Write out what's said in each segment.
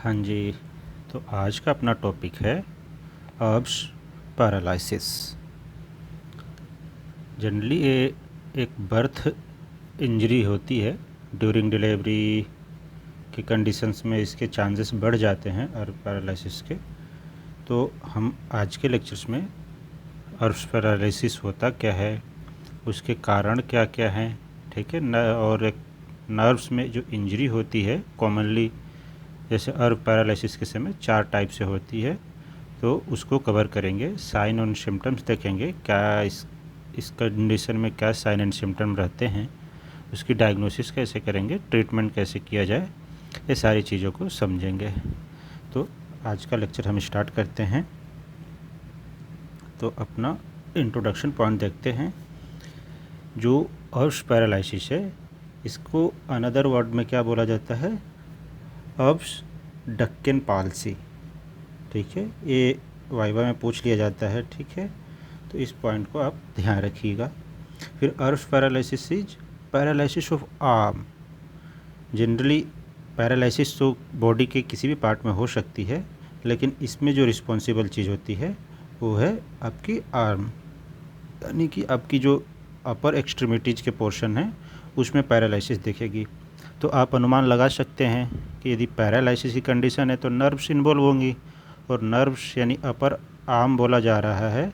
हाँ जी, तो आज का अपना टॉपिक है अर्ब्स पैरालिसिस। जनरली ये एक बर्थ इंजरी होती है। ड्यूरिंग डिलीवरी की कंडीशंस में इसके चांसेस बढ़ जाते हैं अर्ब पैरालिसिस के। तो हम आज के लेक्चर्स में अर्ब्स पैरालिसिस होता क्या है, उसके कारण क्या क्या हैं, ठीक है और एक नर्व्स में जो इंजरी होती है कॉमनली, जैसे अर्ब पैरालिसिस के समय 4 टाइप से होती है, तो उसको कवर करेंगे। साइन और सिम्टम्स देखेंगे, क्या इस कंडीशन में क्या साइन एंड सिम्टम रहते हैं, उसकी डायग्नोसिस कैसे करेंगे, ट्रीटमेंट कैसे किया जाए, ये सारी चीज़ों को समझेंगे। तो आज का लेक्चर हम स्टार्ट करते हैं। तो अपना इंट्रोडक्शन पॉइंट देखते हैं। जो अर्ब्स पैरालिसिस है, इसको अनदर वर्ड में क्या बोला जाता है, अर्ब्स डक्कन पाल्सी। ठीक है, ये वाइवा में पूछ लिया जाता है। ठीक है, तो इस पॉइंट को आप ध्यान रखिएगा। फिर Erb's paralysis is paralysis of arm. Generally paralysis तो बॉडी के किसी भी पार्ट में हो सकती है, लेकिन इसमें जो रिस्पॉन्सिबल चीज़ होती है वो है आपकी आर्म, यानी कि आपकी जो अपर एक्सट्रीमिटीज़ के पोर्शन है उसमें पैरालिसिस दिखेगी। तो आप अनुमान लगा सकते हैं कि यदि पैरालिसिस की कंडीशन है तो नर्व्स इन्वॉल्व होंगी, और नर्व्स यानी अपर आर्म बोला जा रहा है,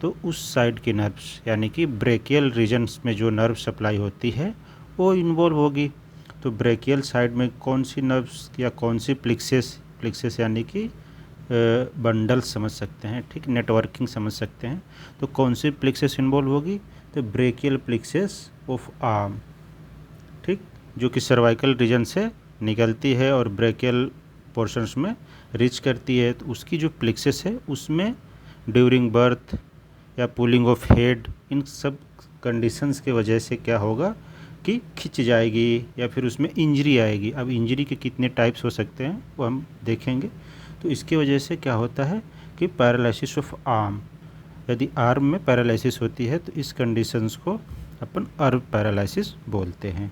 तो उस साइड की नर्व्स यानी कि ब्रेकियल रीजन्स में जो नर्व सप्लाई होती है वो इन्वॉल्व होगी। तो ब्रेकियल साइड में कौन सी नर्व्स या कौन सी प्लिक्सेस यानी कि बंडल समझ सकते हैं, ठीक, नेटवर्किंग समझ सकते हैं। तो कौन सी प्लिक्सेस इन्वॉल्व होगी, तो ब्रेकियल प्लिक्सेस ऑफ आर्म, ठीक, जो कि सर्वाइकल रीजन से निकलती है और ब्रेकियल पोर्शंस में रीच करती है। तो उसकी जो प्लिक्सेस है उसमें ड्यूरिंग बर्थ या पुलिंग ऑफ हेड, इन सब कंडीशंस के वजह से क्या होगा कि खिंच जाएगी या फिर उसमें इंजरी आएगी। अब इंजरी के कितने टाइप्स हो सकते हैं वो हम देखेंगे। तो इसकी वजह से क्या होता है कि पैरालिसिस ऑफ आर्म, यदि आर्म में पैरालिसिस होती है तो इस कंडीशंस को अपन अर्ब पैरालिसिस बोलते हैं।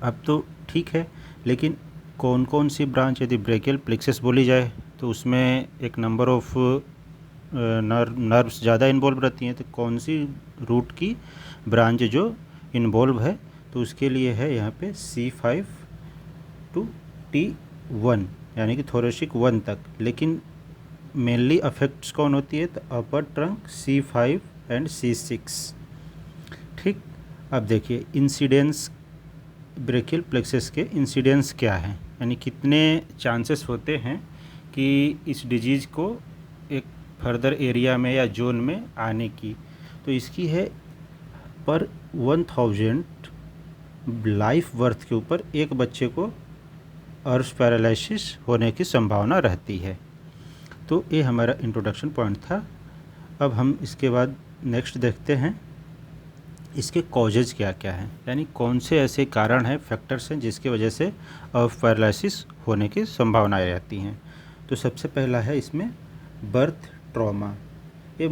अब तो ठीक है, लेकिन कौन कौन सी ब्रांच, यदि ब्रेकियल प्लेक्सस बोली जाए तो उसमें एक नंबर ऑफ नर्व्स ज़्यादा इन्वॉल्व रहती हैं। तो कौन सी रूट की ब्रांच जो इन्वॉल्व है, तो उसके लिए है यहाँ पे C5 to T1 यानी कि थोरेसिक 1 तक। लेकिन मेनली अफेक्ट्स कौन होती है, तो अपर ट्रंक C5 एंड C6। ठीक, अब देखिए इंसिडेंस, ब्रेकियल प्लेक्सस के इंसिडेंस क्या हैं, यानी कितने चांसेस होते हैं कि इस डिजीज़ को एक फर्दर एरिया में या जोन में आने की। तो इसकी है पर 1000 लाइफ बर्थ के ऊपर एक बच्चे को अर्ब्स पैरालिसिस होने की संभावना रहती है। तो ये हमारा इंट्रोडक्शन पॉइंट था। अब हम इसके बाद नेक्स्ट देखते हैं इसके कॉजेज़ क्या क्या हैं, यानी कौन से ऐसे कारण हैं, फैक्टर्स हैं जिसकी वजह से अर्ब्स पैरालिसिस होने की संभावनाएं रहती हैं। तो सबसे पहला है इसमें बर्थ ट्रॉमा। ये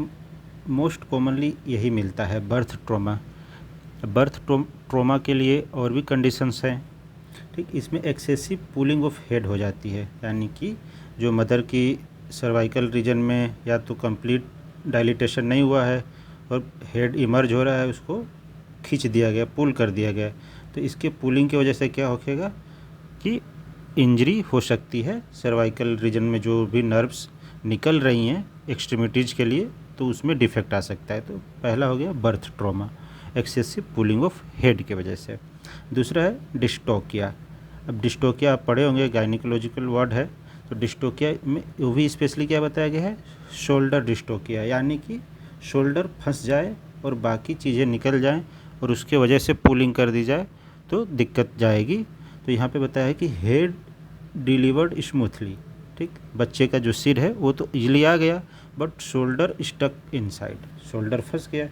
मोस्ट कॉमनली यही मिलता है, बर्थ ट्रॉमा। बर्थ ट्रॉमा के लिए और भी कंडीशंस हैं, ठीक। इसमें एक्सेसिव पुलिंग ऑफ हेड हो जाती है, यानी कि जो मदर की सर्वाइकल रीजन में या तो कंप्लीट डायलिटेशन नहीं हुआ है और हेड इमर्ज हो रहा है, उसको खींच दिया गया, पुल कर दिया गया। तो इसके पुलिंग की वजह से क्या होगा कि इंजरी हो सकती है सर्वाइकल रीजन में, जो भी नर्व्स निकल रही हैं एक्सट्रीमिटीज़ के लिए, तो उसमें डिफेक्ट आ सकता है। तो पहला हो गया birth trauma, excessive pulling of head की वजह से। दूसरा है डिस्टोकिया। अब डिस्टोकिया आप पढ़े होंगे, गायनिकोलॉजिकल वर्ड है। तो डिस्टोकिया में वो भी स्पेशली क्या बताया गया है, शोल्डर डिस्टोकिया, यानी कि शोल्डर फंस जाए और बाकी चीज़ें निकल जाएं और उसके वजह से पुलिंग कर दी जाए तो दिक्कत जाएगी। तो यहाँ पे बताया है कि हेड डिलीवर्ड स्मूथली, ठीक, बच्चे का जो सिर है वो तो इजीली आ गया, but shoulder stuck inside, shoulder फंस गया।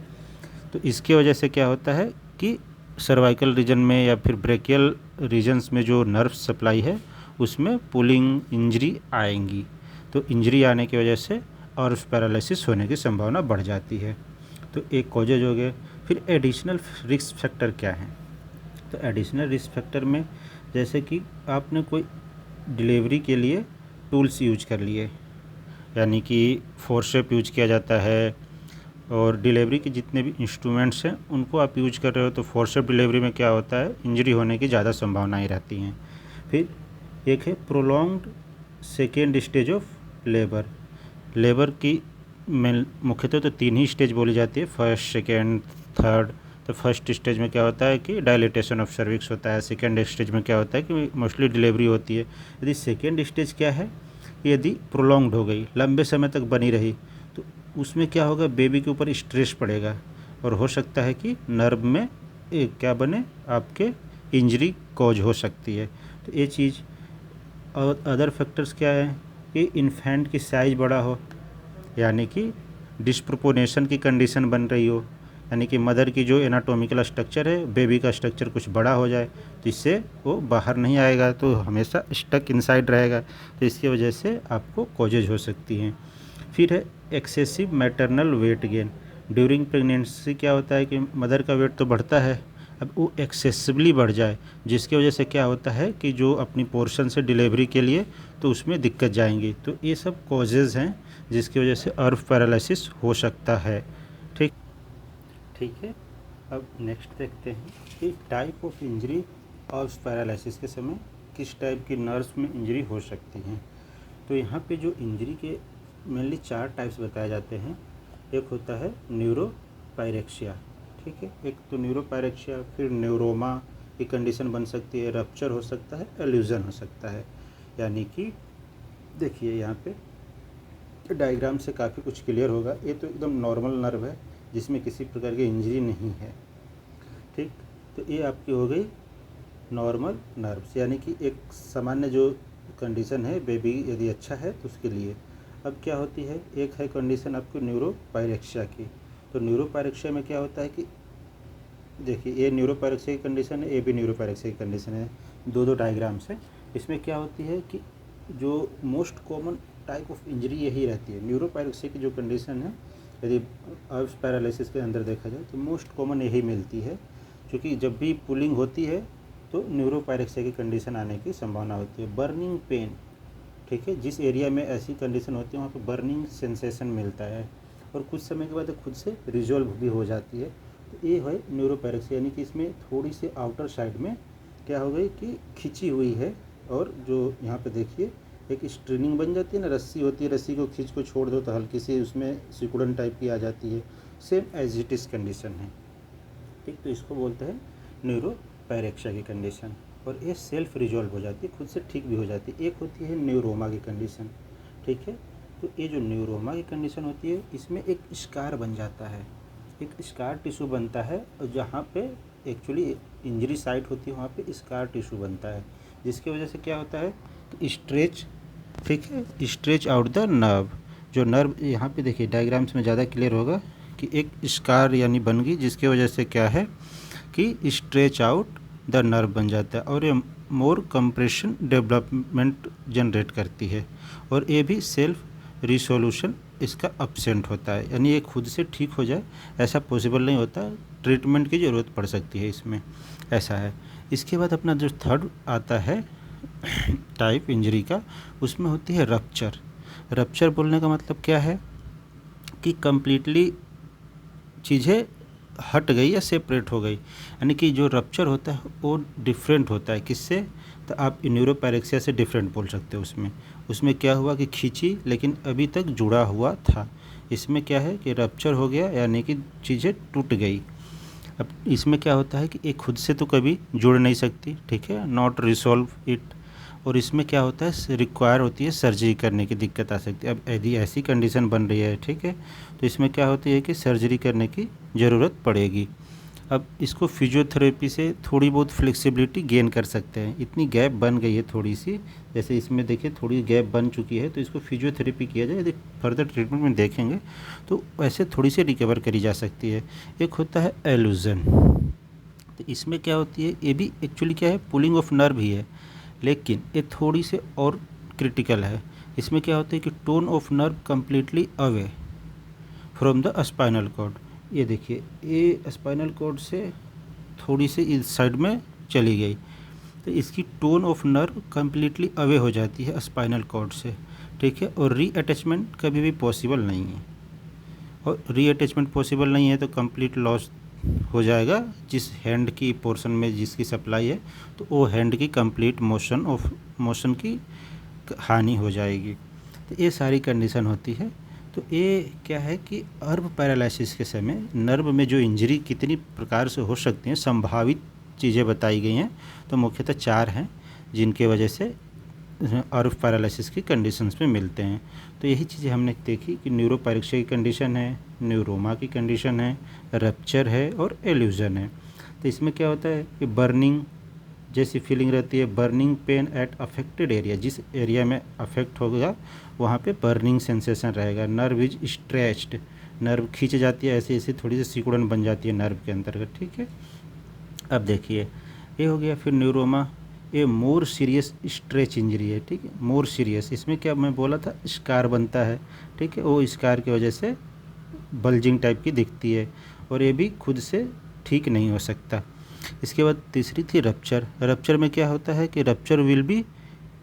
तो इसके वजह से क्या होता है कि सर्वाइकल रीजन में या फिर ब्रेकियल रीजन्स में जो नर्व सप्लाई है उसमें पुलिंग इंजरी आएंगी। तो इंजरी आने की वजह से अर्ब्स पैरालिसिस होने की संभावना बढ़ जाती है। तो एक कॉजेज हो गए। फिर एडिशनल रिस्क फैक्टर क्या हैं, तो एडिशनल रिस्क फैक्टर में जैसे कि आपने कोई डिलीवरी के लिए टूल्स यूज कर लिए, यानी कि फोर्सेप यूज किया जाता है, और डिलीवरी के जितने भी इंस्ट्रूमेंट्स हैं उनको आप यूज कर रहे हो तो फोर्सेप डिलीवरी में क्या होता है, इंजरी होने की ज़्यादा संभावनाएं रहती हैं। फिर एक है prolonged second stage of labour. Labour की मुख्यतः तो 3 ही स्टेज बोली जाती है, फर्स्ट, सेकेंड, थर्ड। तो फर्स्ट स्टेज में क्या होता है कि डायलिटेशन ऑफ सर्विक्स होता है, सेकेंड स्टेज में क्या होता है कि मोस्टली डिलीवरी होती है। यदि सेकेंड स्टेज क्या है, यदि प्रोलॉन्ग्ड हो गई, लंबे समय तक बनी रही, तो उसमें क्या होगा, बेबी के ऊपर स्ट्रेस पड़ेगा और हो सकता है कि नर्व में क्या बने, आपके इंजरी कॉज हो सकती है। तो ये चीज़। और अदर फैक्टर्स क्या है कि इन्फेंट की साइज़ बड़ा हो, यानी कि डिस्प्रोपोर्शनेशन की कंडीशन बन रही हो, यानी कि मदर की जो एनाटॉमिकल स्ट्रक्चर है, बेबी का स्ट्रक्चर कुछ बड़ा हो जाए, तो इससे वो बाहर नहीं आएगा, तो हमेशा स्टक इनसाइड रहेगा, तो इसकी वजह से आपको कॉजेज हो सकती हैं। फिर है excessive maternal weight gain. During pregnancy क्या होता है कि मदर का वेट तो बढ़ता है, अब वो एक्सेसिवली बढ़ जाए, जिसकी वजह से क्या होता है कि जो अपनी पोर्शन से डिलीवरी के लिए, तो उसमें दिक्कत जाएंगी। तो ये सब कॉजेज़ हैं जिसकी वजह से अर्व पैरालिसिस हो सकता है। ठीक है। अब नेक्स्ट देखते हैं कि टाइप ऑफ इंजरी अर्व पैरालिसिस के समय किस टाइप की नर्व्स में इंजरी हो सकती हैं। तो यहाँ पे जो इंजरी के मेनली 4 टाइप्स बताए जाते हैं। एक होता है न्यूरोपायरेक्सिया, ठीक है, एक तो न्यूरोपायरेक्सिया, फिर न्यूरोमा की कंडीशन बन सकती है, रप्चर हो सकता है, एल्यूजन हो सकता है। यानी कि देखिए यहाँ पे डायग्राम से काफ़ी कुछ क्लियर होगा। ये तो एकदम नॉर्मल नर्व है जिसमें किसी प्रकार की इंजरी नहीं है, ठीक। तो ये आपकी हो गई नॉर्मल नर्व्स, यानी कि एक सामान्य जो कंडीशन है बेबी यदि अच्छा है तो उसके लिए। अब क्या होती है, एक है कंडीशन आपको न्यूरोपायरेक्सिया की। तो न्यूरोपायरेक्सिया में क्या होता है कि देखिए ये न्यूरोपायरेक्सिया की कंडीशन है, ये भी न्यूरोपायरेक्सिया की कंडीशन है, दो डायग्राम्स है। इसमें क्या होती है कि जो most common type of injury यही रहती है। न्यूरोपायरेक्सिया की जो कंडीशन है, यदि अर्व पैरालिसिस के अंदर देखा जाए तो मोस्ट कॉमन यही मिलती है, क्योंकि जब भी पुलिंग होती है तो न्यूरोपायरेक्सिया की कंडीशन आने की संभावना होती है। बर्निंग पेन, ठीक है, जिस एरिया में ऐसी कंडीशन होती है वहाँ पे बर्निंग सेंसेशन मिलता है और कुछ समय के बाद खुद से रिजॉल्व भी हो जाती है। तो ये है न्यूरोपायरेक्सिया, यानी कि इसमें थोड़ी सी आउटर साइड में क्या हो गई कि खिंची हुई है, और जो यहाँ पे देखिए एक स्ट्रिंग बन जाती है ना, रस्सी होती है, रस्सी को खींच को छोड़ दो तो हल्की सी उसमें सिकुड़न टाइप की आ जाती है, सेम एजिटिस कंडीशन है, ठीक। तो इसको बोलते हैं न्यूरोपायरेक्सिया की कंडीशन, और ये सेल्फ रिजॉल्व हो जाती है, खुद से ठीक भी हो जाती है। एक होती है न्यूरोमा की कंडीशन, ठीक है। तो ये जो न्यूरोमा की कंडीशन होती है इसमें एक स्कार बन जाता है, एक स्कार टिश्यू बनता है, और जहाँ पे एक्चुअली इंजरी साइट होती है वहाँ पे स्कार टिश्यू बनता है, जिसकी वजह से क्या होता है कि स्ट्रेच, ठीक है, स्ट्रेच आउट द नर्व। जो नर्व यहाँ पे देखिए डायग्राम्स में ज़्यादा क्लियर होगा कि एक स्कार यानी बन गई, जिसकी वजह से क्या है कि स्ट्रेच आउट द नर्व बन जाता है, और ये मोर कंप्रेशन डेवलपमेंट जनरेट करती है, और ये भी सेल्फ रिसोल्यूशन इसका अब्सेंट होता है, यानी ये खुद से ठीक हो जाए ऐसा पॉसिबल नहीं होता, ट्रीटमेंट की ज़रूरत पड़ सकती है इसमें, ऐसा है। इसके बाद अपना जो थर्ड आता है टाइप इंजरी का, उसमें होती है रप्चर। रप्चर बोलने का मतलब क्या है कि कम्प्लीटली चीज़ें हट गई या सेपरेट हो गई, यानी कि जो रप्चर होता है वो डिफरेंट होता है। किससे, तो आप न्यूरोपायरेक्सिया से डिफरेंट बोल सकते हो। उसमें क्या हुआ कि खींची लेकिन अभी तक जुड़ा हुआ था, इसमें क्या है कि रप्चर हो गया, यानी कि चीज़ें टूट गई। अब इसमें क्या होता है कि ये खुद से तो कभी जुड़ नहीं सकती, ठीक है, नॉट रिसॉल्व इट, और इसमें क्या होता है रिक्वायर होती है सर्जरी करने की दिक्कत आ सकती है। अब यदि ऐसी कंडीशन बन रही है, ठीक है, तो इसमें क्या होती है कि सर्जरी करने की ज़रूरत पड़ेगी। अब इसको फिजियोथेरेपी से थोड़ी बहुत फ्लेक्सिबिलिटी गेन कर सकते हैं। इतनी गैप बन गई है थोड़ी सी, जैसे इसमें देखिए थोड़ी गैप बन चुकी है, तो इसको फिजियोथेरेपी किया जाए, यदि फर्दर ट्रीटमेंट में देखेंगे तो वैसे थोड़ी सी रिकवर करी जा सकती है। एक होता है एलूजन, तो इसमें क्या होती है, ये भी एक्चुअली क्या है पुलिंग ऑफ नर्व ही है, लेकिन ये थोड़ी से और क्रिटिकल है। इसमें क्या होता है कि tone of nerve completely away from the spinal cord. ये देखिए ये स्पाइनल कॉर्ड से थोड़ी सी इस साइड में चली गई, तो इसकी tone of nerve completely away हो जाती है स्पाइनल कॉर्ड से, ठीक है, और रीअटैचमेंट कभी भी पॉसिबल नहीं है। और रीअटैचमेंट पॉसिबल नहीं है तो कंप्लीट लॉस हो जाएगा जिस हैंड की पोर्शन में जिसकी सप्लाई है, तो वो हैंड की कंप्लीट मोशन की हानि हो जाएगी। तो ये सारी कंडीशन होती है। तो ये क्या है कि नर्व पैरालिसिस के समय नर्व में जो इंजरी कितनी प्रकार से हो सकती हैं, संभावित चीज़ें बताई गई हैं। तो मुख्यतः 4 हैं जिनके वजह से नर्व पैरालिसिस की कंडीशंस में मिलते हैं। तो यही चीज़ें हमने देखी कि न्यूरोपायरेक्सिया की कंडीशन है, न्यूरोमा की कंडीशन है, रप्चर है और एल्यूजन है। तो इसमें क्या होता है कि बर्निंग जैसी फीलिंग रहती है, burning pain eight affected area, जिस एरिया में अफेक्ट होगा वहाँ पे बर्निंग सेंसेशन रहेगा। नर्व इज स्ट्रेच्ड, नर्व खींच जाती है, ऐसे ऐसे थोड़ी सी सिकुड़न बन जाती है नर्व के अंतर्गत, ठीक है। अब देखिए ये हो गया। फिर न्यूरोमा, ये मोर सीरियस स्ट्रेच इंजरी है, ठीक है, मोर सीरियस। इसमें क्या मैं बोला था, स्कार बनता है, ठीक है, वो स्कार की वजह से बल्जिंग टाइप की दिखती है और ये भी खुद से ठीक नहीं हो सकता। इसके बाद तीसरी थी रप्चर। रप्चर में क्या होता है कि rupture will be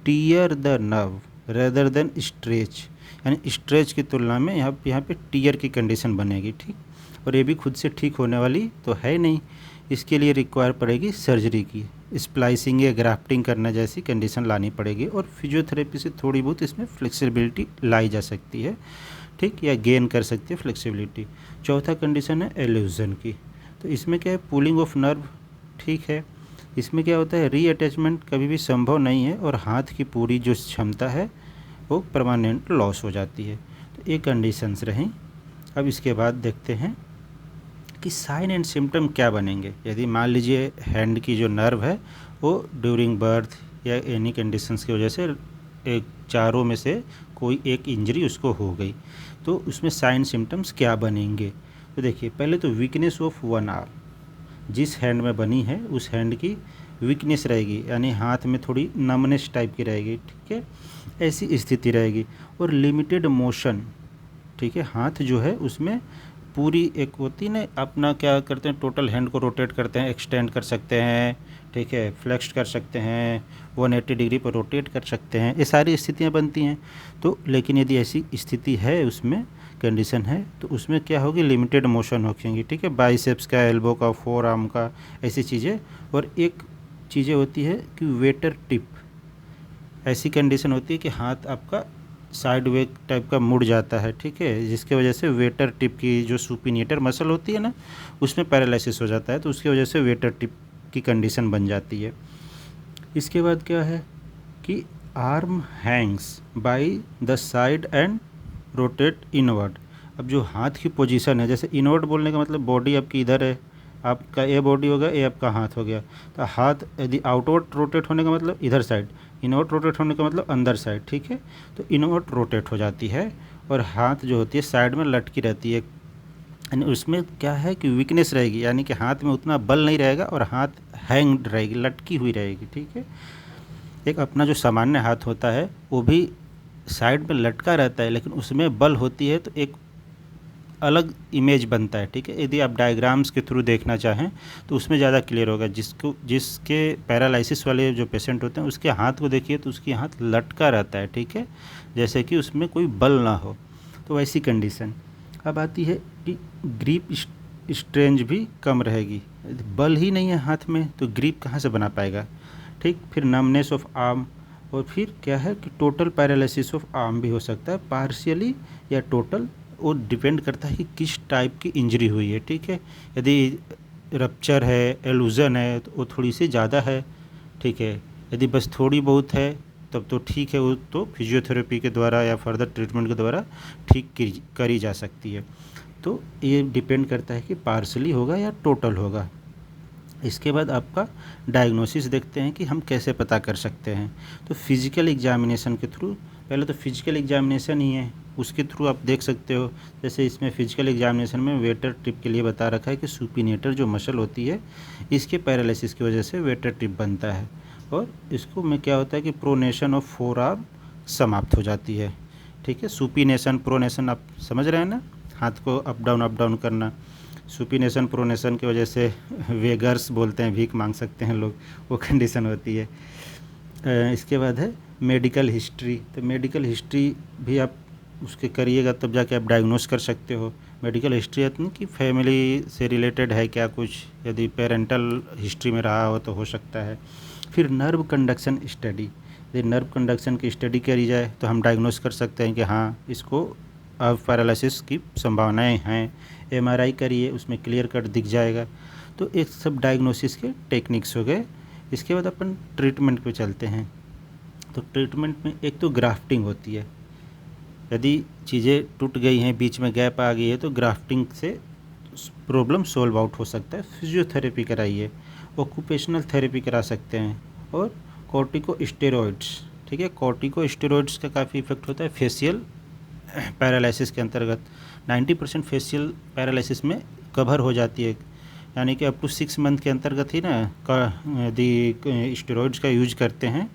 tier the nerve rather than stretch, यानी स्ट्रेच की तुलना में यहाँ पे टीयर की कंडीशन बनेगी, ठीक। और ये भी खुद से ठीक होने वाली तो है नहीं, इसके लिए रिक्वायर पड़ेगी सर्जरी की, स्प्लाइसिंग या ग्राफ्टिंग करना जैसी कंडीशन लानी पड़ेगी। और फिजियोथेरेपी से थोड़ी बहुत इसमें फ्लेक्सिबिलिटी लाई जा सकती है, ठीक, या गेन कर सकती है फ्लेक्सिबिलिटी। चौथा कंडीशन है एल्यूजन की। तो इसमें क्या है, पुलिंग ऑफ नर्व, ठीक है। इसमें क्या होता है, रीअटैचमेंट कभी भी संभव नहीं है और हाथ की पूरी जो क्षमता है वो परमानेंट लॉस हो जाती है। तो ये कंडीशंस रहीं। अब इसके बाद देखते हैं कि साइन एंड सिम्टम क्या बनेंगे यदि मान लीजिए हैंड की जो नर्व है वो ड्यूरिंग बर्थ या एनी कंडीशंस की वजह से एक चारों में से कोई एक इंजरी उसको हो गई, तो उसमें साइन सिम्टम्स क्या बनेंगे। तो देखिए पहले तो वीकनेस ऑफ वन आर्म, जिस हैंड में बनी है उस हैंड की वीकनेस रहेगी, यानी हाथ में थोड़ी नमनेस टाइप की रहेगी, ठीक है, ऐसी स्थिति रहेगी। और लिमिटेड मोशन, ठीक है, हाथ जो है उसमें पूरी एक होती ना, अपना क्या करते हैं, टोटल हैंड को रोटेट करते हैं, एक्सटेंड कर सकते हैं, ठीक है, फ्लेक्स कर सकते हैं, 180 डिग्री पर रोटेट कर सकते हैं, ये सारी स्थितियाँ बनती हैं। तो लेकिन यदि ऐसी स्थिति है, उसमें कंडीशन है, तो उसमें क्या होगी, लिमिटेड मोशन होगी, ठीक है, बाइसेप्स का, एल्बो का, फोर आर्म का, ऐसी चीज़ें। और एक चीज़ें होती है कि वेटर टिप, ऐसी कंडीशन होती है कि हाथ आपका साइड वे टाइप का मुड़ जाता है, ठीक है, जिसके वजह से वेटर टिप की जो सुपिनिएटर मसल होती है ना, उसमें पैरालिसिस हो जाता है, तो उसकी वजह से वेटर टिप की कंडीशन बन जाती है। इसके बाद क्या है कि arm Hanks by the side and rotate inward. अब जो हाथ की पोजीशन है, जैसे इनवर्ड बोलने का मतलब बॉडी आपकी इधर है, आपका ए बॉडी हो गया, ए आपका हाथ हो गया, तो हाथ यदि आउटवर्ड रोटेट होने का मतलब इधर साइड, इनवर्ट रोटेट होने का मतलब अंदर साइड, ठीक है, तो इनवर्ट रोटेट हो जाती है और हाथ जो होती है साइड में लटकी रहती है, यानी उसमें क्या है कि वीकनेस रहेगी, यानी कि हाथ में उतना बल नहीं रहेगा और हाथ हैंग्ड रहेगी, लटकी हुई रहेगी, ठीक है। एक अपना जो सामान्य हाथ होता है वो भी साइड में लटका रहता है, लेकिन उसमें बल होती है तो एक अलग इमेज बनता है, ठीक है। यदि आप डायग्राम्स के थ्रू देखना चाहें तो उसमें ज़्यादा क्लियर होगा। जिसके पैरालिसिस वाले जो पेशेंट होते हैं उसके हाथ को देखिए तो उसकी हाथ लटका रहता है, ठीक है, जैसे कि उसमें कोई बल ना हो, तो वैसी कंडीशन। अब आती है कि ग्रिप स्ट्रेंज भी कम रहेगी, बल ही नहीं है हाथ में तो ग्रिप कहाँ से बना पाएगा, ठीक। फिर नमनेस ऑफ आर्म, और फिर क्या है कि टोटल पैरालिसिस ऑफ आर्म भी हो सकता है, पार्शियली या टोटल, वो डिपेंड करता है कि किस टाइप की इंजरी हुई है, ठीक है। यदि रप्चर है, एलूजन है तो वो थोड़ी सी ज़्यादा है, ठीक है। यदि बस थोड़ी बहुत है तब तो ठीक है, वो तो फिजियोथेरेपी के द्वारा या फर्दर ट्रीटमेंट के द्वारा ठीक करी जा सकती है। तो ये डिपेंड करता है कि पार्शली होगा या टोटल होगा। इसके बाद आपका डायग्नोसिस देखते हैं कि हम कैसे पता कर सकते हैं। तो फिजिकल एग्जामिनेशन के थ्रू, पहले तो फिजिकल एग्जामिनेशन ही है, उसके थ्रू आप देख सकते हो। जैसे इसमें फिजिकल एग्जामिनेशन में वेटर टिप के लिए बता रखा है कि सुपिनेटर जो मसल होती है इसके पैरालिसिस की वजह से वेटर टिप बनता है, और इसको में क्या होता है कि प्रोनेशन ऑफ फोर आर्म समाप्त हो जाती है, ठीक है। सुपिनेशन, प्रोनेशन आप समझ रहे हैं ना, हाथ को अप डाउन करना, सुपिनेशन प्रोनेशन की वजह से वेगर्स बोलते हैं, भीख मांग सकते हैं लोग, वो कंडीशन होती है। इसके बाद है मेडिकल हिस्ट्री। तो मेडिकल हिस्ट्री भी आप उसके करिएगा तब जाके आप डायग्नोस कर सकते हो। मेडिकल हिस्ट्री इतनी कि फैमिली से रिलेटेड है क्या कुछ, यदि पेरेंटल हिस्ट्री में रहा हो तो हो सकता है। फिर नर्व कंडक्शन स्टडी, यदि नर्व कंडक्शन की स्टडी करी जाए तो हम डायग्नोस कर सकते हैं कि हाँ इसको अब पैरालिसिस की संभावनाएं हैं। एमआरआई करिए, उसमें क्लियर कट दिख जाएगा। तो एक सब डायग्नोसिस के टेक्निक्स हो गए। इसके बाद अपन ट्रीटमेंट पे चलते हैं। तो ट्रीटमेंट में एक तो ग्राफ्टिंग होती है, यदि चीज़ें टूट गई हैं, बीच में गैप आ गई है, तो ग्राफ्टिंग से प्रॉब्लम सॉल्व आउट हो सकता है। फिजियोथेरेपी कराइए, ऑक्यूपेशनल थेरेपी करा सकते हैं, और कॉर्टिकोस्टेरॉइड्स, ठीक है, कॉर्टिकोस्टेरॉइड्स का काफ़ी इफेक्ट होता है फेशियल पैरालिसिस के अंतर्गत। 90% फेशियल पैरालिसिस में कवर हो जाती है, यानी कि अप टू 6 मंथ के अंतर्गत ही ना यदि स्टेरॉइड्स का यूज करते हैं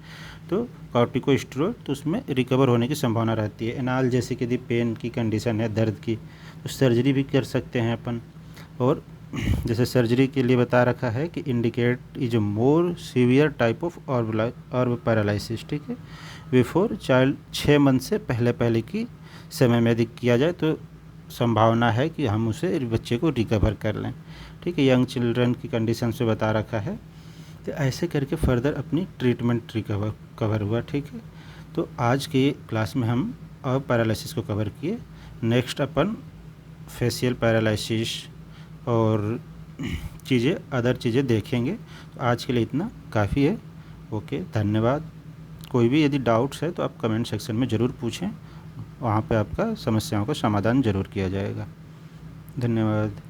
तो कॉर्टिकोस्टेरॉइड, तो उसमें रिकवर होने की संभावना रहती है। एनाल जैसे कि यदि पेन की कंडीशन है, दर्द की, तो सर्जरी भी कर सकते हैं अपन। और जैसे सर्जरी के लिए बता रखा है कि indicate is a more severe type of ऑर्ब paralysis, ठीक है, बिफोर चाइल्ड 6 मंथ से पहले की समय में यदि किया जाए तो संभावना है कि हम उसे बच्चे को रिकवर कर लें, ठीक है। यंग चिल्ड्रन की कंडीशन से बता रखा है। तो ऐसे करके फर्दर अपनी ट्रीटमेंट कवर हुआ, ठीक है। तो आज के क्लास में हम अब पैरालिसिस को कवर किए। नेक्स्ट अपन फेशियल पैरालिसिस और अदर चीज़ें देखेंगे। तो आज के लिए इतना काफ़ी है। ओके, धन्यवाद। कोई भी यदि डाउट्स है तो आप कमेंट सेक्शन में ज़रूर पूछें, वहाँ पे आपका समस्याओं का समाधान ज़रूर किया जाएगा। धन्यवाद।